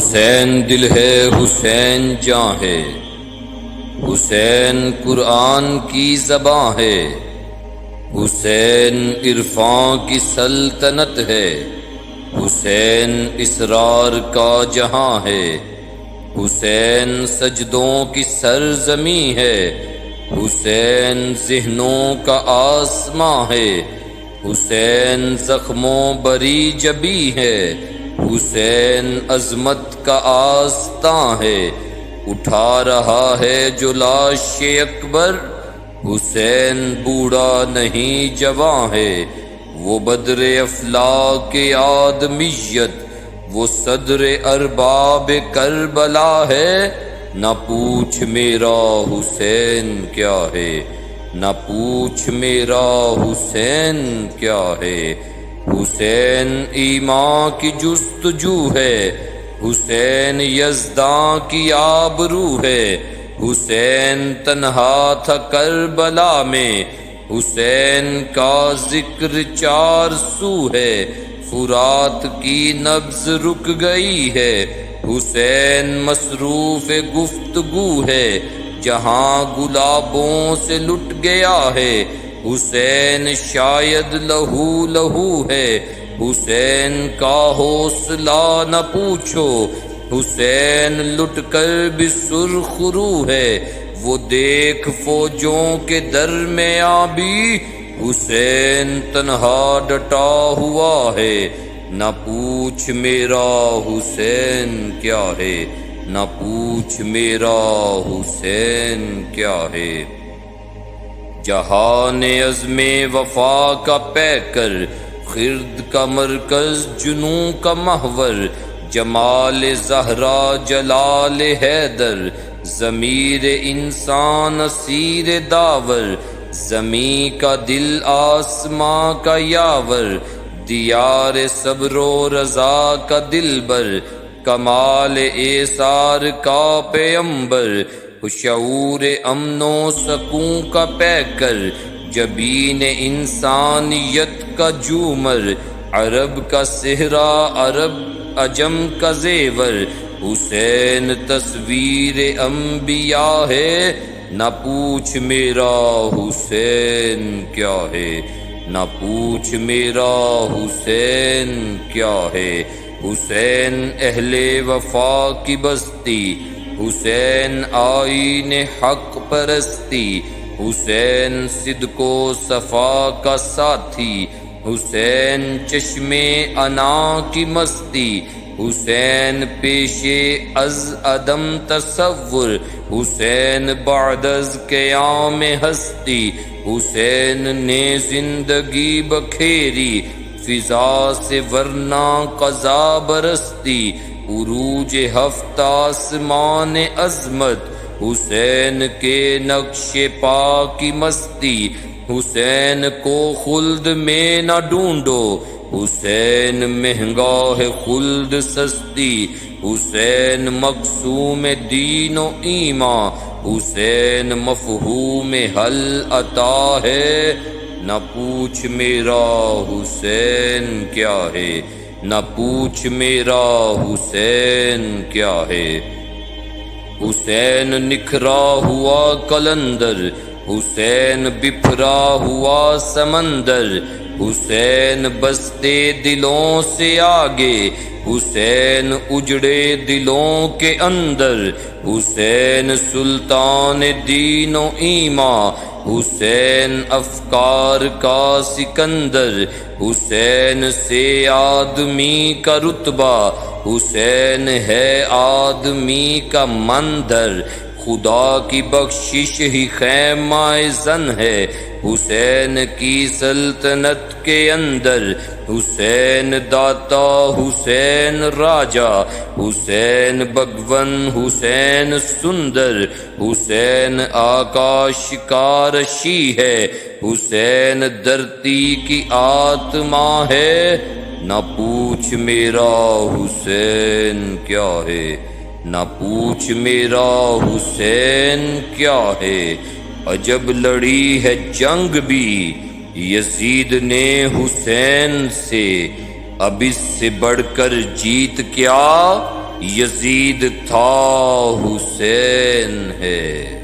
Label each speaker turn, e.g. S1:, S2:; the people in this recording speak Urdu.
S1: حسین دل ہے حسین جاں ہے، حسین قرآن کی زباں ہے، حسین عرفان کی سلطنت ہے، حسین اسرار کا جہاں ہے، حسین سجدوں کی سرزمین ہے، حسین ذہنوں کا آسماں ہے، حسین زخموں بری جبی ہے، حسین عظمت کا آستاں ہے، اٹھا رہا ہے جو لاش اکبر، حسین بوڑھا نہیں جواں ہے، وہ بدر افلاک آدمیت، وہ صدر ارباب کربلا ہے، نہ پوچھ میرا حسین کیا ہے، نہ پوچھ میرا حسین کیا ہے، حسین ایمان کی جستجو ہے، حسین یزداں کی آبرو ہے، حسین تنہا تھا کربلا میں، حسین کا ذکر چار سو ہے، فرات کی نبض رک گئی ہے، حسین مصروف گفتگو ہے، جہاں گلابوں سے لٹ گیا ہے، حسین شاید لہو لہو ہے، حسین کا حوصلہ نہ پوچھو، حسین لٹ کر بھی سرخرو ہے، وہ دیکھ فوجوں کے درمیاں بھی حسین تنہا ڈٹا ہوا ہے، نہ پوچھ میرا حسین کیا ہے، نہ پوچھ میرا حسین کیا ہے، جہان عزم وفا کا پیکر، خرد کا مرکز جنوں کا محور، جمال زہرا جلال حیدر، ضمیر انسان اسیر داور، زمیں کا دل آسماں کا یاور، دیار صبر و رضا کا دلبر، کمال ایثار کا پیمبر، شعور امن و سکون کا پیکر، جبین انسانیت کا جومر، عرب کا صحرا عرب عجم کا زیور، حسین تصویر انبیاء ہے، نہ پوچھ میرا حسین کیا ہے، نہ پوچھ میرا حسین کیا ہے، حسین اہل وفا کی بستی، حسین آئین حق پرستی، حسین صدق و صفا کا ساتھی، حسین چشم انا کی مستی، حسین پیش از عدم تصور، حسین بعد از قیام ہستی، حسین نے زندگی بکھیری فضا سے ورنہ قضا برستی، عروج ہفتہ آسمان عظمت، حسین کے نقش پا کی مستی، حسین کو خلد میں نہ ڈھونڈو، حسین مہنگا ہے خلد سستی، حسین مقسوم دین و ایمان، حسین مفہوم حل عطا ہے، نہ پوچھ میرا حسین کیا ہے، نہ پوچھ میرا حسین کیا ہے، حسین نکھرا ہوا قلندر، حسین بپھرا ہوا سمندر، حسین بستے دلوں سے آگے، حسین اجڑے دلوں کے اندر، حسین سلطان دین و ایمان، حسین افکار کا سکندر، حسین سے آدمی کا رتبہ، حسین ہے آدمی کا مندر، خدا کی بخشش ہی خیمہ زن ہے، حسین کی سلطنت کے اندر، حسین داتا حسین راجا، حسین بھگون حسین سندر، حسین آکاش کا رشی ہے، حسین دھرتی کی آتما ہے، نہ پوچھ میرا حسین کیا ہے، نہ پوچھ میرا حسین کیا ہے، عجب لڑی ہے جنگ بھی یزید نے حسین سے، اب اس سے بڑھ کر جیت کیا یزید تھا، حسین ہے۔